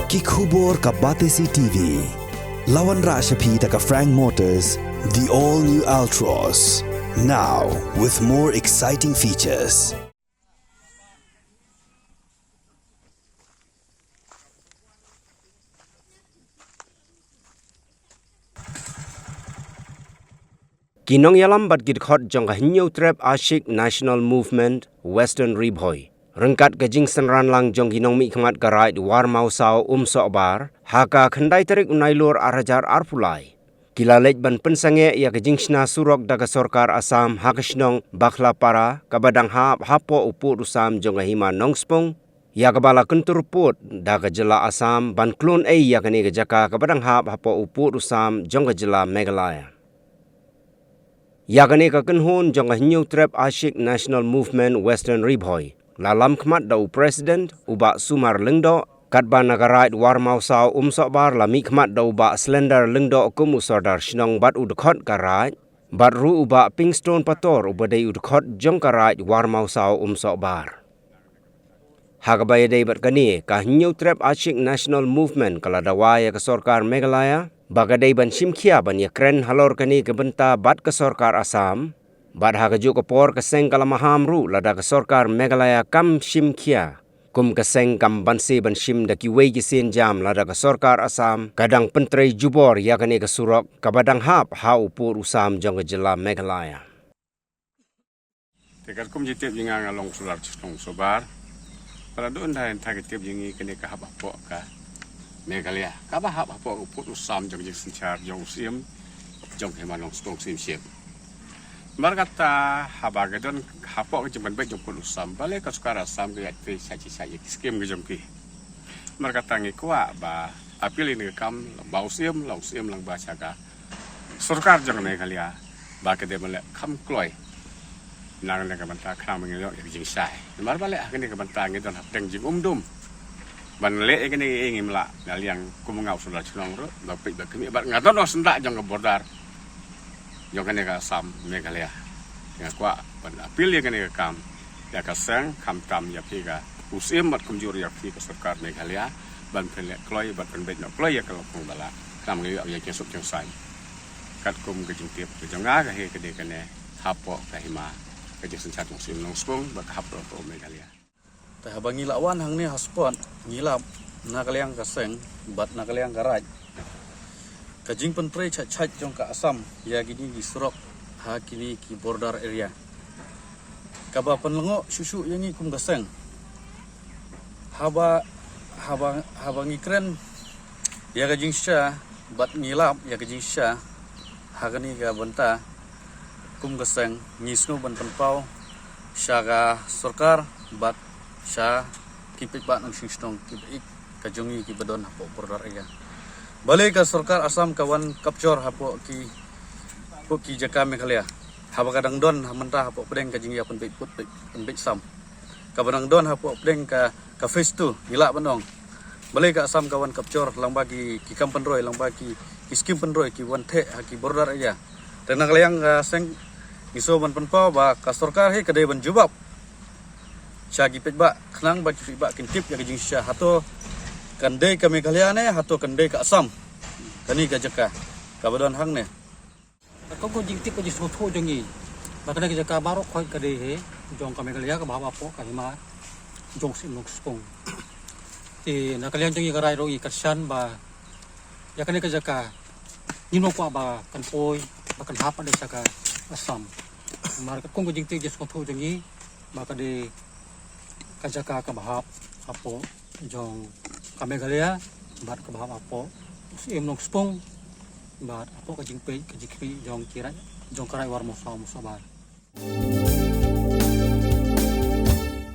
Kikubor ka Batesi TV. Lawan Rashapi taka Frank Motors, the all-new Altros. Now, with more exciting features. Kinong yalam bat gidkhot jong hinyo trap Ashik National Movement Western Ribhoi. Rengkat gajing senran lang jong ginong mi khamat garait war mau sao sobar haka khandai tarik unailur arajar arpulai. Kilalej ban pensange ya gajing sna surok daga sorkar Asam hakasnong bakhla para kabadang hapo uput usam jong hima nongspong ya kabala kentur put daga jela Asam ban klon ya kani gajaka kabadang hapo uput usam jong jela Meghalaya. Yakane ka kenhun jong hinyo trap Ashik National Movement Western Ribhoi. Lalam khmat dau President uba Sumar Lengdo katba nagarait war mau sao sobar lami khmat dau ba Slender Lengdo kum usardar shnong bat udkhot karait bat ru uba Pinkstone Pator ubadai udkhot jong karait war mau sao sobar. Hagabaya dai bat kani ka hinyo trap Ashik National Movement kala dawaya ka sorkar Meghalaya bagadai ban simkhia ban yakren halor kani ke benta bat ke sorkar Asam bat hagaju ke por ke seng kala maham ru lada ke sorkar Meghalaya kam simkhia kum ke seng kam banse ban sim daki wei jisen jam lada ke sorkar Asam kadang pentrei jubor yakani ke surok kabadang hap upur usam jong ke jela Meghalaya. Tekat kum jitip jinga ngalong sular chong sobar pada doon dah entah jitip jingi kene ka hap apok ka Meghalaya kaba hap apok uput usam jong jing senchar jong usim jong hemanong stong sim Markata habagadon hapok ke jemban baik jong uput usam balik ke sukara Asam ke yatri saji skim ke jong ki markata ngikwa ba apil ini kam ba usim lang ba saka surkar jong Meghalaya ba ke de malek kam kloi nang le ka banta kham ngelo jing sai mar balik kene ka banta ngidon hapdeng jing dum ban le kene ingim la yang kumangau sudah chlong ro ba pe ba kemi ba ngadon no sendak jong ke bordar jong kene ka Asam Meghalaya ngakwa ban apil ye kene ka kam ya ka sang kam tam ya pi ka usim mat kumjur ya pi ka sarkar Meghalaya ban pele kloi ban pen bet no kloi ya ka lokong bala kam ngelo ya ke sok jong sai kat kum ke jing tiep jong ga ka he kene kene hapo ka hima ke jing sencat musim nong spong ba ka hapo to Meghalaya. Tah bangi lawan hang ni haspon ngilap nakaliang kaseng bat nakaliang garaj kajing pentre chat jong ka Asam ya gini di surok ha kini ki border area kaba penlengo susu yang ni kum kaseng haba ngikren ya kajing sya bat ngilap ya kajing sya hagani ga benta kum kaseng ngisnu ban penpau syaga sarkar bat sya kipik bat nang singstong kipik kajongi ki badon hapo border area balik ke sarkar Asam kawan kapcor hapo ki jaka Meghalaya haba kadang don mentah hapo pedeng kajing ya penbit put penbit sam kabadang don hapo pedeng ka phase 2 gila benong balik ke Asam kawan kapcor lang bagi ki kampenroi lang bagi ki skim penroi ki wante ki border area dan nakaliang seng iso ban penpau ba ka sarkar he kadai ban jubab Syagi petba kenang bagi petba kintip ya kajing syah hato kandai ke Meghalaya ne hato kandai ke Asam kani ka jaka kabadon hang ne ko jing tip ko jing so jongi bakana ke jaka barok khoi kadai he jong ka Meghalaya ka bhaba po ka hima jong sim nok spong ti nakalian jongi garai ro i kashan ba ya kani ka jaka nino kwa ba kan poi ba kan hapa de jaka Asam mar ko jing tip jing so jongi ba ka de kajaka ka bahap apo jong ka Meghalaya bat ka bahap apo sim nok spong bat apo ka jing pe jong kirai jong karai war mo sobar